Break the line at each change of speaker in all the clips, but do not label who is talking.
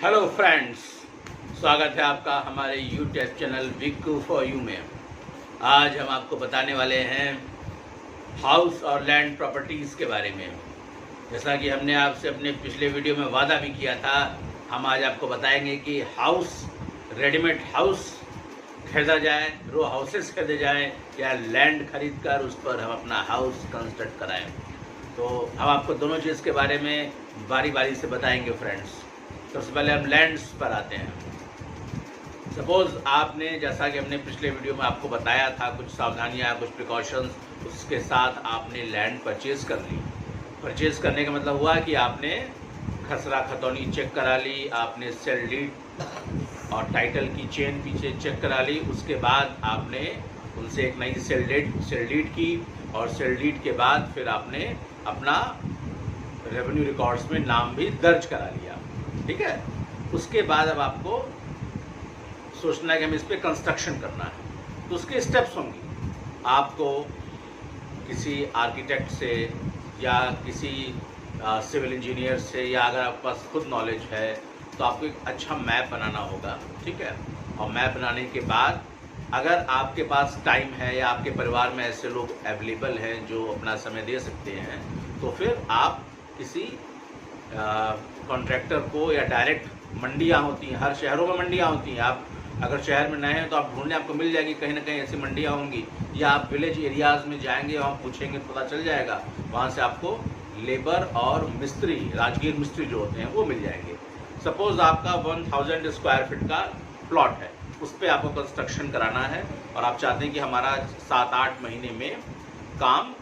Hello friends, स्वागत है आपका हमारे YouTube channel Viku for you में। आज हम आपको बताने वाले हैं हाउस और लैंड प्रॉपर्टीज़ के बारे में। जैसा कि हमने आपसे अपने पिछले वीडियो में वादा भी किया था, हम आज आपको बताएंगे कि हाउस, रेडीमेड हाउस खरीदा जाए, रो हाउसेस खरीदे जाएँ या लैंड खरीद कर उस पर हम अपना हाउस कंस्ट्रक्ट कराएँ। तो हम आपको दोनों चीज़ के बारे में बारी बारी से बताएंगे फ्रेंड्स। सबसे पहले हम लैंड्स पर आते हैं। सपोज़ आपने, जैसा कि हमने पिछले वीडियो में आपको बताया था, कुछ सावधानियाँ, कुछ प्रिकॉशंस, उसके साथ आपने लैंड परचेज़ कर ली। परचेज़ करने का मतलब हुआ कि आपने खसरा खतौनी चेक करा ली, आपने सेल डीड और टाइटल की चेन पीछे चेक करा ली। उसके बाद आपने उनसे एक नई सेल डीड की और सेल डीड के बाद फिर आपने अपना रेवेन्यू रिकॉर्ड्स में नाम भी दर्ज करा लिया। ठीक है। उसके बाद अब आपको सोचना है कि हमें इस पर कंस्ट्रक्शन करना है, तो उसके स्टेप्स होंगे। आपको किसी आर्किटेक्ट से या किसी सिविल इंजीनियर से, या अगर आपके पास खुद नॉलेज है तो आपको एक अच्छा मैप बनाना होगा। ठीक है। और मैप बनाने के बाद अगर आपके पास टाइम है या आपके परिवार में ऐसे लोग अवेलेबल हैं जो अपना समय दे सकते हैं, तो फिर आप किसी कॉन्ट्रैक्टर को, या डायरेक्ट मंडियाँ होती हैं, हर शहरों में मंडियाँ होती हैं। आप अगर शहर में नए हैं तो आप ढूंढने, आपको मिल जाएगी, कहीं ना कहीं ऐसी मंडियाँ होंगी। या आप विलेज एरियाज़ में जाएंगे, वहाँ पूछेंगे, पता चल जाएगा। वहाँ से आपको लेबर और मिस्त्री, राजगीर मिस्त्री जो होते हैं, वो मिल जाएंगे। सपोज़ आपका 1000 स्क्वायर फीट का प्लॉट है, उस पर आपको कंस्ट्रक्शन कराना है और आप चाहते हैं कि हमारा 7-8 महीने में काम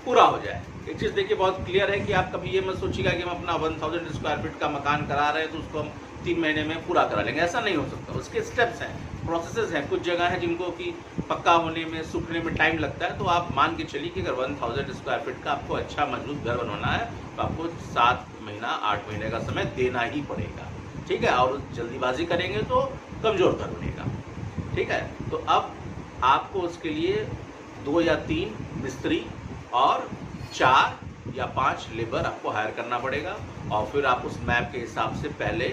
पूरा हो जाए। एक चीज़ देखिए, बहुत क्लियर है कि आप कभी ये मत सोचिएगा कि हम अपना 1000 स्क्वायर फीट का मकान करा रहे हैं तो उसको हम 3 महीने में पूरा करा लेंगे। ऐसा नहीं हो सकता। उसके स्टेप्स हैं, प्रोसेसेस हैं। कुछ जगह है जिनको कि पक्का होने में, सूखने में टाइम लगता है। तो आप मान के चलिए कि अगर 1000 स्क्वायर फीट का आपको अच्छा मजबूत घर बनवाना है तो आपको 7 महीना 8 महीने का समय देना ही पड़ेगा। ठीक है। और जल्दीबाजी करेंगे तो कमज़ोर घर बनेगा। ठीक है। तो अब आपको उसके लिए 2 या 3 मिस्त्री और 4 या 5 लेबर आपको हायर करना पड़ेगा। और फिर आप उस मैप के हिसाब से पहले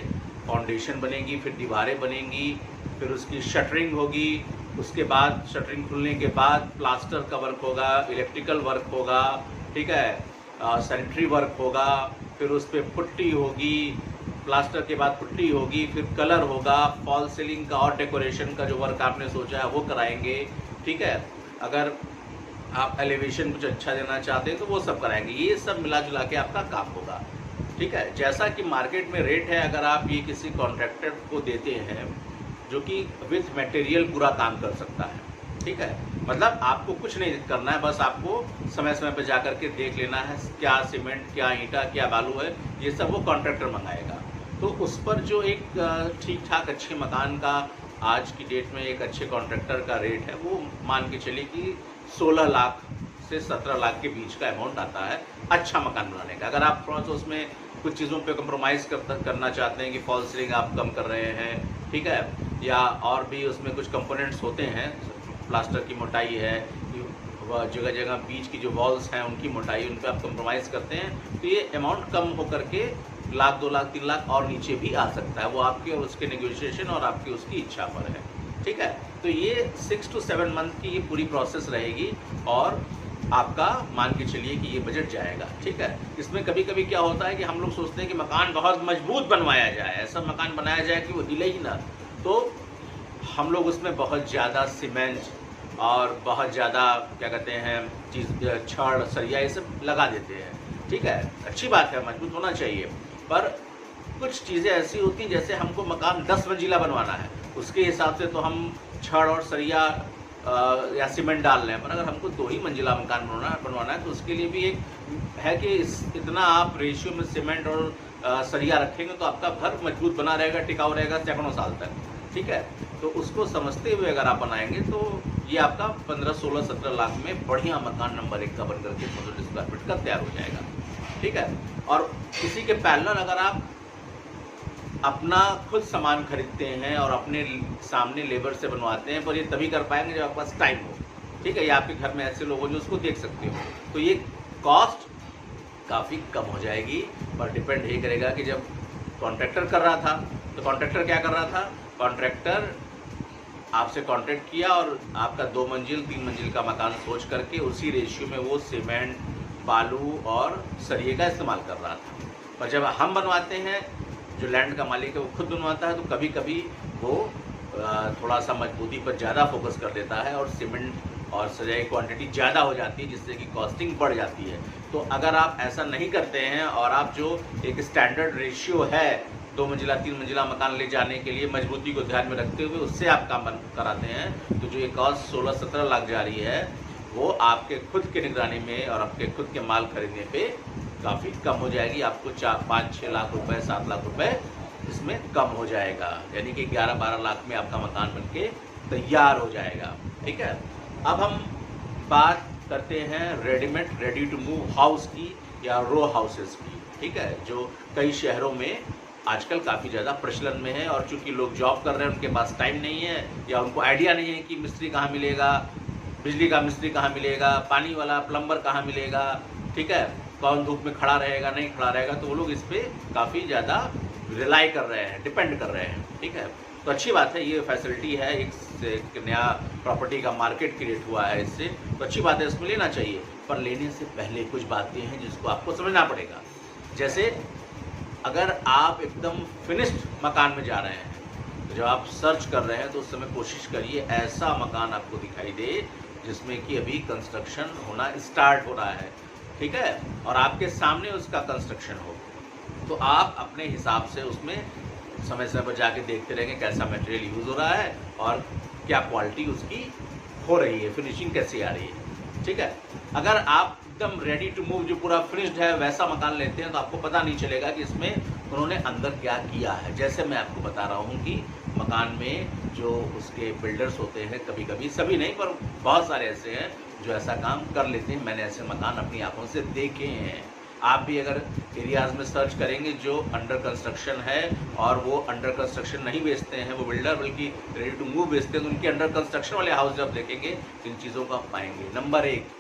फाउंडेशन बनेगी, फिर दीवारें बनेंगी, फिर उसकी शटरिंग होगी। उसके बाद शटरिंग खुलने के बाद प्लास्टर का वर्क होगा, इलेक्ट्रिकल वर्क होगा। ठीक है। सैनिटरी वर्क होगा, फिर उस पर पुट्टी होगी, प्लास्टर के बाद पुट्टी होगी, फिर कलर होगा, फॉल सीलिंग का और डेकोरेशन का जो वर्क आपने सोचा है वो कराएंगे। ठीक है। अगर आप एलिवेशन कुछ अच्छा देना चाहते हैं तो वो सब कराएंगे। ये सब मिला जुला के आपका काम होगा। ठीक है। जैसा कि मार्केट में रेट है, अगर आप ये किसी कॉन्ट्रैक्टर को देते हैं जो कि विथ मटेरियल पूरा काम कर सकता है। ठीक है। मतलब आपको कुछ नहीं करना है, बस आपको समय समय पर जा करके देख लेना है क्या सीमेंट, क्या ईंटा, क्या बालू है, ये सब वो कॉन्ट्रैक्टर मंगाएगा। तो उस पर जो एक ठीक ठाक अच्छे मकान का आज की डेट में एक अच्छे कॉन्ट्रैक्टर का रेट है, वो मान के चलिए कि 16 लाख से 17 लाख के बीच का अमाउंट आता है अच्छा मकान बनाने का। अगर आप थोड़ा सा उसमें कुछ चीज़ों पे कम्प्रोमाइज़ करना चाहते हैं कि फॉल सीलिंग आप कम कर रहे हैं, ठीक है, या और भी उसमें कुछ कंपोनेंट्स होते हैं, प्लास्टर की मोटाई है, जगह जगह बीच की जो वॉल्स हैं उनकी मोटाई, उन पर आप कम्प्रोमाइज़ करते हैं, तो ये अमाउंट कम होकर के 1 लाख, 2 लाख, 3 लाख और नीचे भी आ सकता है। वो आपके और उसके नेगोशिएशन और आपकी उसकी इच्छा पर है। ठीक है। तो ये 6 to 7 मंथ की ये पूरी प्रोसेस रहेगी और आपका मान के चलिए कि ये बजट जाएगा। ठीक है। इसमें कभी कभी क्या होता है कि हम लोग सोचते हैं कि मकान बहुत मजबूत बनवाया जाए, ऐसा मकान बनाया जाए कि वो हिले ही ना। तो हम लोग उसमें बहुत ज़्यादा सीमेंट और बहुत ज़्यादा क्या कहते हैं चीज़, छड़, सरिया, ये सब लगा देते हैं। ठीक है। अच्छी बात है, मजबूत होना चाहिए, पर कुछ चीज़ें ऐसी होती हैं, जैसे हमको मकान 10 मंजिला बनवाना है, उसके हिसाब से तो हम छड़ और सरिया या सीमेंट डाल रहे हैं। पर अगर हमको 2 ही मंजिला मकान बनवाना है तो उसके लिए भी एक है कि इतना आप रेशियो में सीमेंट और सरिया रखेंगे तो आपका घर मजबूत बना रहेगा, टिकाऊ रहेगा सैकड़ों साल तक। ठीक है। तो उसको समझते हुए अगर आप बनाएंगे तो ये आपका 15, 16, 17 लाख में बढ़िया मकान नंबर 1 का बन करके 1000 स्क्वायर फीट का तैयार हो जाएगा। ठीक है। और इसी के पैरेलल अगर आप अपना खुद सामान खरीदते हैं और अपने सामने लेबर से बनवाते हैं, पर ये तभी कर पाएंगे जब आपके पास टाइम हो। ठीक है। या आपके घर में ऐसे लोग हो जो उसको देख सकते हो, तो ये कॉस्ट काफ़ी कम हो जाएगी। पर डिपेंड ये करेगा कि जब कॉन्ट्रैक्टर कर रहा था तो कॉन्ट्रैक्टर क्या कर रहा था, कॉन्ट्रैक्टर आपसे कॉन्ट्रैक्ट किया और आपका 2 मंजिल 3 मंजिल का मकान सोच करके उसी रेशियो में वो सीमेंट, बालू और सरिये का इस्तेमाल कर रहा था। पर जब हम बनवाते हैं, जो लैंड का मालिक है वो खुद बनवाता है, तो कभी कभी वो थोड़ा सा मजबूती पर ज़्यादा फोकस कर देता है और सीमेंट और सरिया की क्वांटिटी ज़्यादा हो जाती है, जिससे कि कॉस्टिंग बढ़ जाती है। तो अगर आप ऐसा नहीं करते हैं और आप जो एक स्टैंडर्ड रेशियो है 2 मंजिला 3 मंजिला मकान ले जाने के लिए मजबूती को ध्यान में रखते हुए उससे आप काम कराते हैं, तो जो ये कॉस्ट 16-17 लाख जा रही है वो आपके खुद की निगरानी में और आपके खुद के माल खरीदने पे काफ़ी कम हो जाएगी। आपको 4-5-6 लाख रुपए, 7 लाख रुपए इसमें कम हो जाएगा, यानी कि 11-12 लाख में आपका मकान बनके तैयार हो जाएगा। ठीक है, अब हम बात करते हैं readymade, ready to move house की या रो हाउसेस की। ठीक है, जो कई शहरों में आजकल काफ़ी ज़्यादा प्रचलन में है, और चूंकि लोग जॉब कर रहे हैं उनके पास टाइम नहीं है या उनको आइडिया नहीं है कि मिस्त्री कहाँ मिलेगा, बिजली का मिस्त्री कहाँ मिलेगा, पानी वाला प्लम्बर कहाँ मिलेगा, ठीक है, कौन धूप में खड़ा रहेगा नहीं खड़ा रहेगा, तो वो लोग इस पर काफ़ी ज़्यादा रिलाई कर रहे हैं, डिपेंड कर रहे हैं। ठीक है, तो अच्छी बात है, ये फैसिलिटी है, एक नया प्रॉपर्टी का मार्केट क्रिएट हुआ है इससे, तो अच्छी बात है, इसमें लेना चाहिए। पर लेने से पहले कुछ बातें हैं जिसको आपको समझना पड़ेगा। जैसे अगर आप एकदम फिनिश्ड मकान में जा रहे हैं, तो जब आप सर्च कर रहे हैं तो उस समय कोशिश करिए ऐसा मकान आपको दिखाई दे जिसमें कि अभी कंस्ट्रक्शन होना स्टार्ट हो रहा है। ठीक है, और आपके सामने उसका कंस्ट्रक्शन हो, तो आप अपने हिसाब से उसमें समय समय पर जाके देखते रहेंगे कैसा मटेरियल यूज़ हो रहा है और क्या क्वालिटी उसकी हो रही है, फिनिशिंग कैसी आ रही है। ठीक है, अगर आप एकदम रेडी टू मूव जो पूरा फिनिश्ड है वैसा मकान लेते हैं तो आपको पता नहीं चलेगा कि इसमें उन्होंने अंदर क्या किया है। जैसे मैं आपको बता रहा हूँ कि मकान में जो उसके बिल्डर्स होते हैं, कभी कभी, सभी नहीं पर बहुत सारे ऐसे हैं जो ऐसा काम कर लेते हैं। मैंने ऐसे मकान अपनी आंखों से देखे हैं। आप भी अगर एरियाज़ में सर्च करेंगे जो अंडर कंस्ट्रक्शन है, और वो अंडर कंस्ट्रक्शन नहीं बेचते हैं वो बिल्डर, बल्कि रेडी टू मूव बेचते हैं, तो उनके अंडर कंस्ट्रक्शन वाले हाउस जब देखेंगे तो इन चीज़ों को आप पाएंगे। नंबर 1,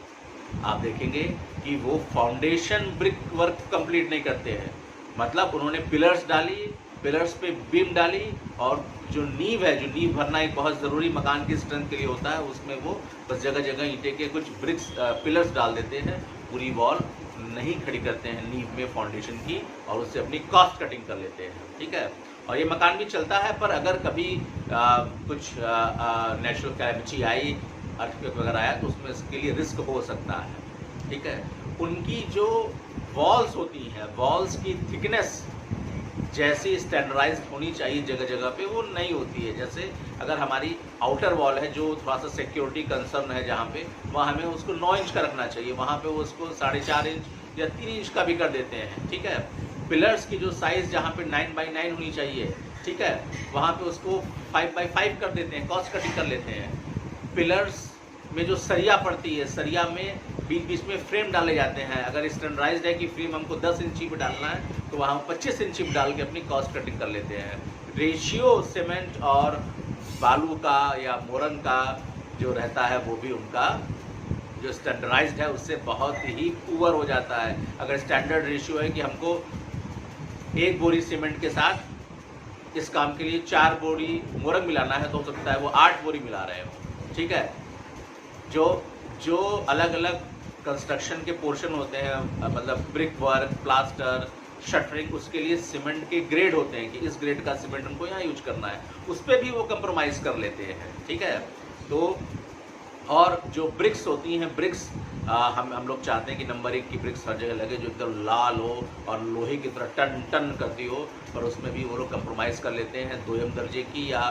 आप देखेंगे कि वो फाउंडेशन ब्रिक वर्क कंप्लीट नहीं करते हैं, मतलब उन्होंने पिलर्स डाली, पिलर्स पे बीम डाली, और जो नींव है, जो नींव भरना एक बहुत ज़रूरी मकान की स्ट्रेंथ के लिए होता है, उसमें वो बस जगह जगह ईंटे के कुछ ब्रिक्स पिलर्स डाल देते हैं, पूरी वॉल नहीं खड़ी करते हैं नींव में फाउंडेशन की, और उससे अपनी कॉस्ट कटिंग कर लेते हैं। ठीक है, और ये मकान भी चलता है, पर अगर कभी कुछ नेचुरल कैलेमिटी आई, अर्थक्वेक वगैरह आया, तो उसमें इसके लिए रिस्क हो सकता है। ठीक है, उनकी जो वॉल्स होती हैं, वॉल्स की थिकनेस जैसी स्टैंडर्डाइज्ड होनी चाहिए जगह जगह पे, वो नहीं होती है। जैसे अगर हमारी आउटर वॉल है जो थोड़ा सा सिक्योरिटी कंसर्न है जहाँ पे, वहाँ हमें उसको 9 इंच का रखना चाहिए, वहाँ पे वो उसको 4.5 इंच या 3 इंच का भी कर देते हैं। ठीक है, पिलर्स की जो साइज़ जहाँ पे 9x9 होनी चाहिए, ठीक है, वहाँ पे उसको 5x5 कर देते हैं, कॉस्ट कटिंग कर लेते हैं। पिलर्स में जो सरिया पड़ती है, सरिया में बीच बीच में फ्रेम डाले जाते हैं। अगर स्टैंडर्डाइज्ड है कि फ्रेम हमको 10 इंची पे डालना है, तो वहाँ 25 इंची पे डाल के अपनी कॉस्ट कटिंग कर लेते हैं। रेशियो सीमेंट और बालू का या मोरंग का जो रहता है, वो भी उनका जो स्टैंडर्डाइज्ड है उससे बहुत ही पुअर हो जाता है। अगर स्टैंडर्ड रेशियो है कि हमको 1 बोरी सीमेंट के साथ इस काम के लिए 4 बोरी मोरंग मिलाना है, तो हो सकता है वो 8 बोरी मिला रहे हो। ठीक है, जो अलग अलग कंस्ट्रक्शन के पोर्शन होते हैं, मतलब ब्रिक वर्क, प्लास्टर, शटरिंग, उसके लिए सीमेंट के ग्रेड होते हैं कि इस ग्रेड का सीमेंट उनको यहाँ यूज करना है, उस पर भी वो कंप्रोमाइज़ कर लेते हैं। ठीक है, तो और जो ब्रिक्स होती हैं, ब्रिक्स हम लोग चाहते हैं कि नंबर 1 की ब्रिक्स हर जगह लगे, जो एकदम लाल हो और लोहे की तरह टन टन करती हो, पर उसमें भी वो लोग कंप्रोमाइज़ कर लेते हैं, 2M दर्जे की या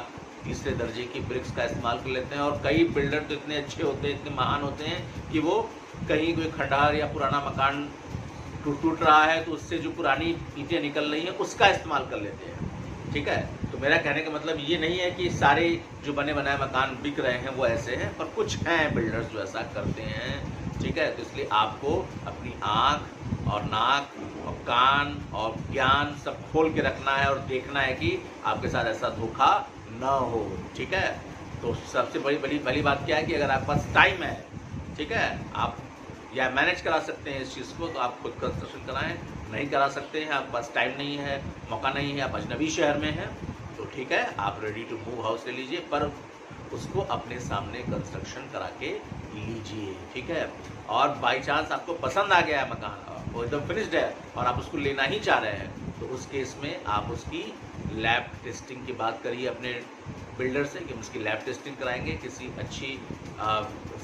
3रे दर्जे की ब्रिक्स का इस्तेमाल कर लेते हैं। और कई बिल्डर तो इतने अच्छे होते हैं, इतने महान होते हैं कि वो कहीं कोई खंडहर या पुराना मकान टूट रहा है, तो उससे जो पुरानी ईंटें निकल रही हैं उसका इस्तेमाल कर लेते हैं। ठीक है, तो मेरा कहने का मतलब ये नहीं है कि सारे जो बने बनाए मकान बिक रहे हैं वो ऐसे हैं, पर कुछ हैं बिल्डर्स जो ऐसा करते हैं। ठीक है, तो इसलिए आपको अपनी आँख और नाक और कान और ज्ञान सब खोल के रखना है और देखना है कि आपके साथ ऐसा धोखा ना हो। ठीक है, तो सबसे पहली बात क्या है कि अगर आपके पास टाइम है, ठीक है, आप या मैनेज करा सकते हैं इस चीज़ को, तो आप खुद कंस्ट्रक्शन कराएं। नहीं करा सकते हैं, आपके पास टाइम नहीं है, मौका नहीं है, आप अजनबी शहर में हैं, तो ठीक है, आप रेडी टू मूव हाउस ले लीजिए, पर उसको अपने सामने कंस्ट्रक्शन करा के लीजिए, ठीक है। और बाई चांस आपको पसंद आ गया है मकान, वो एकदम फिनिश्ड है और आप उसको लेना ही चाह रहे हैं, तो उस केस में आप उसकी लैब टेस्टिंग की बात करिए अपने बिल्डर से कि हम उसकी लैब टेस्टिंग कराएंगे, किसी अच्छी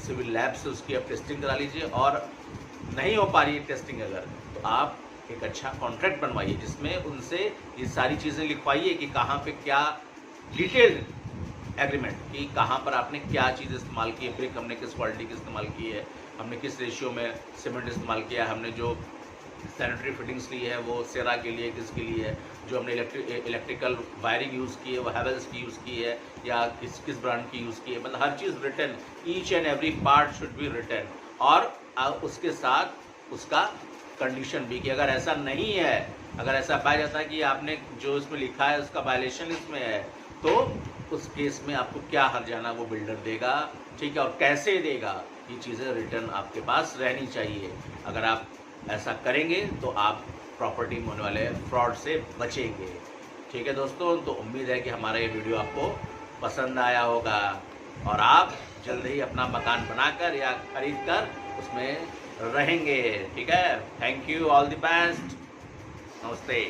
सिविल लैब से उसकी आप टेस्टिंग करा लीजिए। और नहीं हो पा रही है टेस्टिंग अगर, तो आप एक अच्छा कॉन्ट्रैक्ट बनवाइए जिसमें उनसे ये सारी चीज़ें लिखवाइए कि कहाँ पे क्या डिटेल्ड एग्रीमेंट, कि कहाँ पर आपने क्या चीज़ इस्तेमाल की है, ब्रिक हमने किस क्वालिटी की इस्तेमाल की है, हमने किस रेशियो में सीमेंट इस्तेमाल किया है, हमने जो सैनिटरी फिटिंग्स ली है वो सेरा के लिए किसके लिए है, जो हमने इलेक्ट्रिकल वायरिंग यूज़ की है वो हैवेल्स की यूज़ की है या किस ब्रांड की यूज़ की है, मतलब हर चीज़ return, each and every part should be return. और उसके साथ उसका कंडीशन भी कि अगर ऐसा नहीं है, अगर ऐसा पाया जाता है कि आपने जो इसमें लिखा है उसका वायलेशन इसमें है, तो उस केस में आपको क्या हर्जाना वो बिल्डर देगा, ठीक है, और कैसे देगा, ये चीज़ें रिटर्न आपके पास रहनी चाहिए। अगर आप ऐसा करेंगे तो आप प्रॉपर्टी में होने वाले फ्रॉड से बचेंगे, ठीक है दोस्तों। तो उम्मीद है कि हमारा ये वीडियो आपको पसंद आया होगा और आप जल्द ही अपना मकान बनाकर या खरीद कर उसमें रहेंगे, ठीक है। Thank you, all the best, नमस्ते।